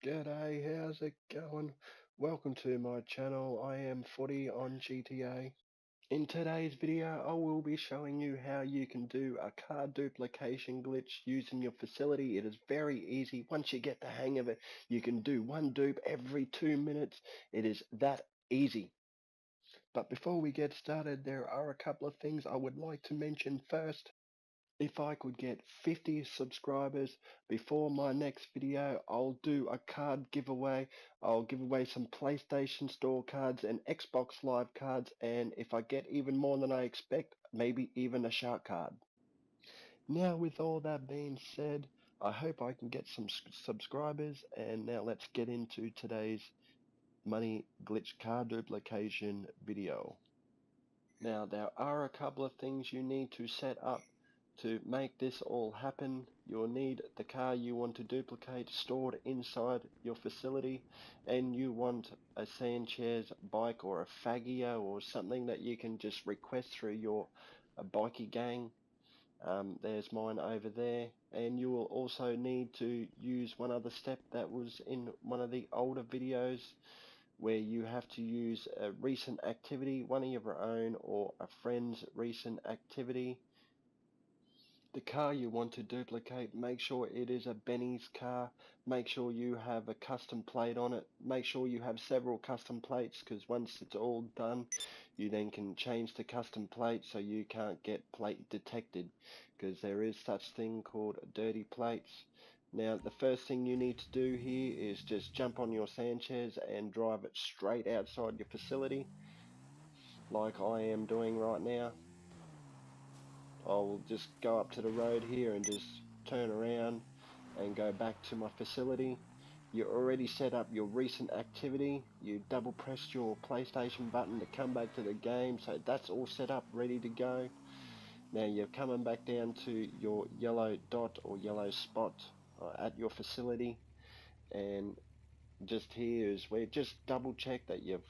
G'day, how's it going? Welcome to my channel. I am Footy on GTA. In today's video, I will be showing you how you can do a card duplication glitch using your facility. It is very easy. Once you get the hang of it, you can do one dupe every 2 minutes. It is that easy. But before we get started, there are a couple of things I would like to mention first. If I could get 50 subscribers before my next video, I'll do a card giveaway. I'll give away some PlayStation Store cards and Xbox Live cards, and if I get even more than I expect, maybe even a shark card. Now, with all that being said, I hope I can get some subscribers, and now let's get into today's money glitch card duplication video. Now, there are a couple of things you need to set up to make this all happen. You'll need the car you want to duplicate stored inside your facility, and you want a Sanchez bike or a Faggio or something that you can just request through your bikie gang. There's mine over there, and you will also need to use one other step that was in one of the older videos, where you have to use a recent activity, one of your own or a friend's recent activity. The car you want to duplicate, make sure it is a Benny's car. Make sure you have a custom plate on it. Make sure you have several custom plates, because once it's all done, you then can change the custom plate so you can't get plate detected, because there is such thing called dirty plates. Now, the first thing you need to do here is just jump on your Sanchez and drive it straight outside your facility, like I am doing right now. I'll just go up to the road here and just turn around and go back to my facility. You already set up your recent activity. You double pressed your PlayStation button to come back to the game, so that's all set up, ready to go. Now you're coming back down to your yellow dot or yellow spot at your facility, and just here is where just double check that you've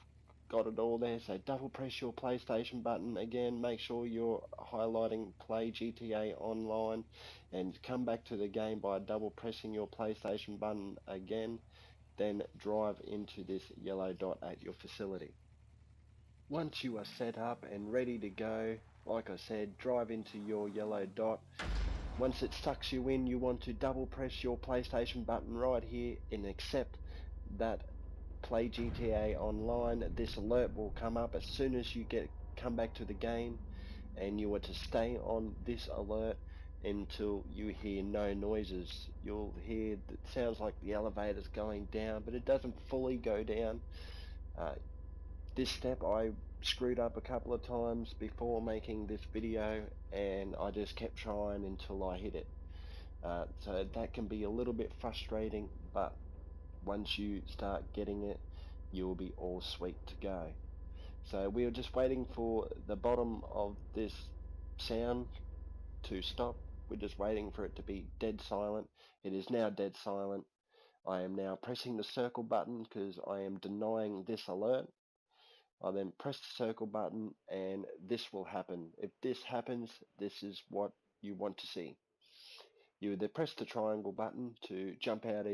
got it all there. So double press your PlayStation button again, make sure you're highlighting play GTA online, and come back to the game by double pressing your PlayStation button again, then drive into this yellow dot at your facility. Once you are set up and ready to go, like I said, drive into your yellow dot. Once it sucks you in, you want to double press your PlayStation button right here and accept that play GTA online. This alert will come up as soon as you come back to the game, and you are to stay on this alert until you hear no noises. You'll hear it sounds like the elevator's going down, but it doesn't fully go down. This step I screwed up a couple of times before making this video, and I just kept trying until I hit it. So that can be a little bit frustrating, but once you start getting it, you'll be all sweet to go. So we are just waiting for the bottom of this sound to stop. We're just waiting for it to be dead silent. It is now dead silent. I am now pressing the circle button because I am denying this alert. I then press the circle button and this will happen. If this happens, this is what you want to see. You would then press the triangle button to jump out of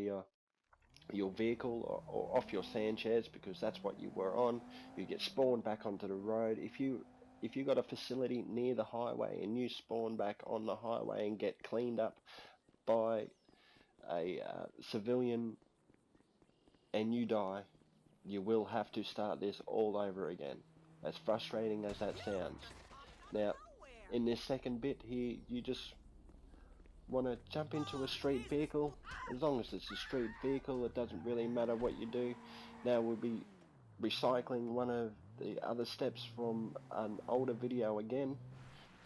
your vehicle or off your Sanchez, because that's what you were on. You get spawned back onto the road. If you got a facility near the highway and you spawn back on the highway and get cleaned up by a civilian and you die, you will have to start this all over again, as frustrating as that sounds. Now, in this second bit here, you just want to jump into a street vehicle. As long as it's a street vehicle, it doesn't really matter what you do. Now we'll be recycling one of the other steps from an older video again.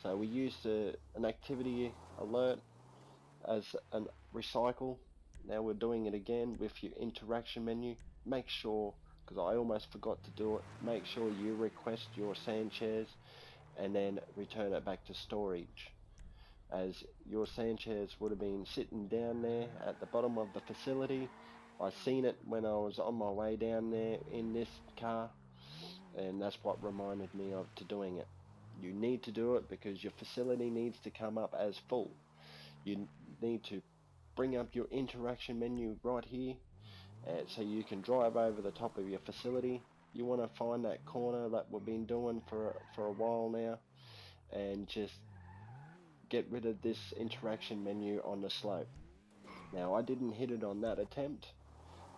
So we used an activity alert as a recycle. Now we're doing it again with your interaction menu. Make sure, because I almost forgot to do it, make sure you request your Sanchez and then return it back to storage, as your Sanchez would have been sitting down there at the bottom of the facility. I seen it when I was on my way down there in this car, and that's what reminded me of to doing it. You need to do it because your facility needs to come up as full. You need to bring up your interaction menu right here, so you can drive over the top of your facility. You want to find that corner that we've been doing for a while now, and just get rid of this interaction menu on the slope. Now I didn't hit it on that attempt.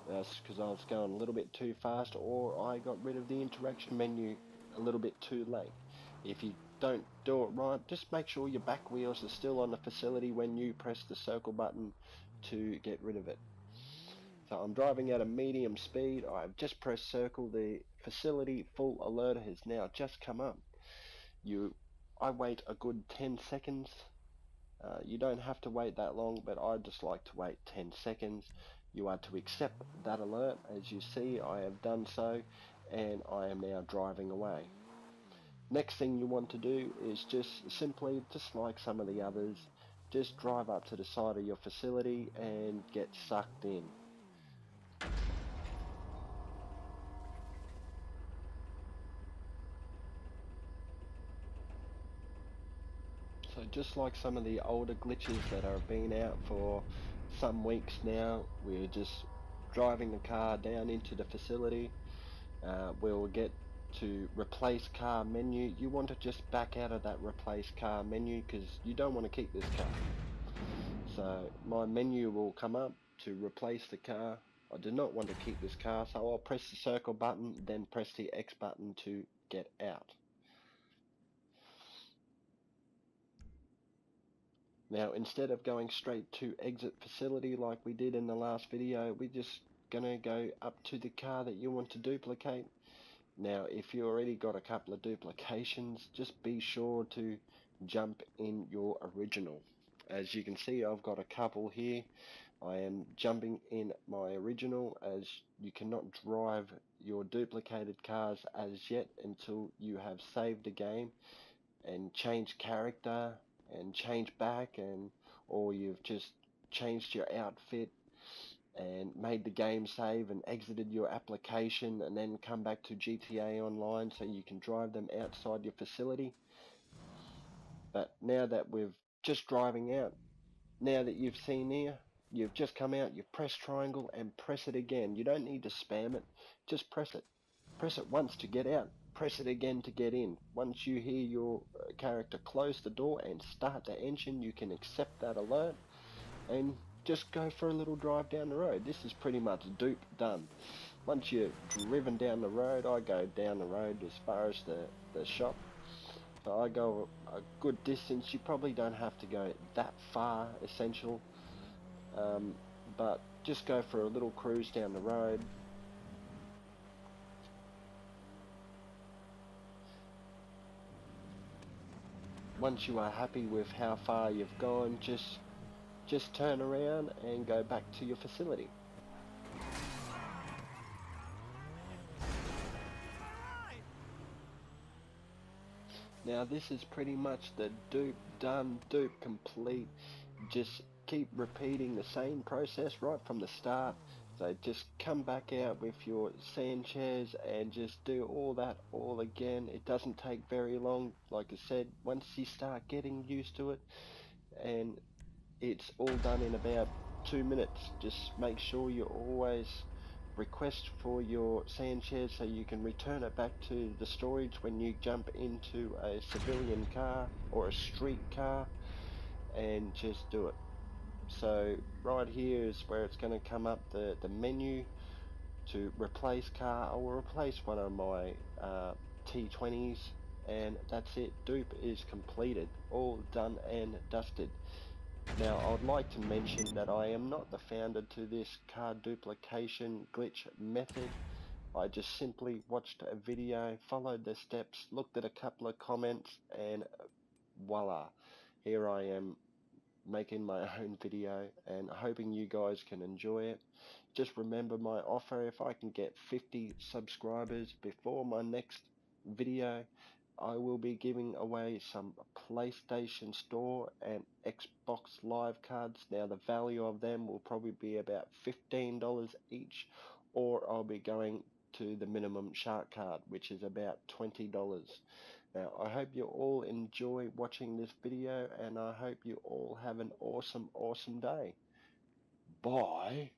That's because I was going a little bit too fast, or I got rid of the interaction menu a little bit too late. If you don't do it right, just make sure your back wheels are still on the facility when you press the circle button to get rid of it. So I'm driving at a medium speed. I've just pressed circle. The facility full alert has now just come up. I wait a good 10 seconds. You don't have to wait that long, but I just like to wait 10 seconds. You are to accept that alert. As you see, I have done so, and I am now driving away. Next thing you want to do is just simply, just like some of the others, just drive up to the side of your facility and get sucked in. So just like some of the older glitches that have been out for some weeks now, we're just driving the car down into the facility. We'll get to replace car menu. You want to just back out of that replace car menu because you don't want to keep this car. So my menu will come up to replace the car. I do not want to keep this car, so I'll press the circle button, then press the X button to get out. Now, instead of going straight to exit facility like we did in the last video, we're just gonna go up to the car that you want to duplicate. Now, if you already got a couple of duplications, just be sure to jump in your original. As you can see, I've got a couple here. I am jumping in my original, as you cannot drive your duplicated cars as yet until you have saved the game and changed character and change back, or you've just changed your outfit and made the game save and exited your application and then come back to GTA Online so you can drive them outside your facility. But now that we're just driving out, now that you've seen here, you've just come out, you press triangle and press it again. You don't need to spam it, just press it. Press it once to get out, press it again to get in. Once you hear your character close the door and start the engine, you can accept that alert and just go for a little drive down the road. This is pretty much dupe done. Once you've driven down the road, I go down the road as far as the shop. So I go a good distance. You probably don't have to go that far, essential, but just go for a little cruise down the road. Once you are happy with how far you've gone, just turn around and go back to your facility. Now this is pretty much the dupe done, dupe complete. Just keep repeating the same process right from the start. So just come back out with your Sanchez and just do all that all again. It doesn't take very long, like I said, once you start getting used to it, and it's all done in about 2 minutes. Just make sure you always request for your Sanchez so you can return it back to the storage when you jump into a civilian car or a street car, and just do it. So right here is where it's going to come up the menu to replace car. I will replace one of my T20s, and that's it. Dupe is completed, all done and dusted. Now I'd like to mention that I am not the founder to this car duplication glitch method. I just simply watched a video, followed the steps, looked at a couple of comments, and voila, here I am making my own video and hoping you guys can enjoy it. Just remember my offer: if I can get 50 subscribers before my next video, I will be giving away some PlayStation Store and Xbox Live cards. Now the value of them will probably be about $15 each, or I'll be going to the minimum shark card, which is about $20. Now, I hope you all enjoy watching this video, and I hope you all have an awesome day. Bye.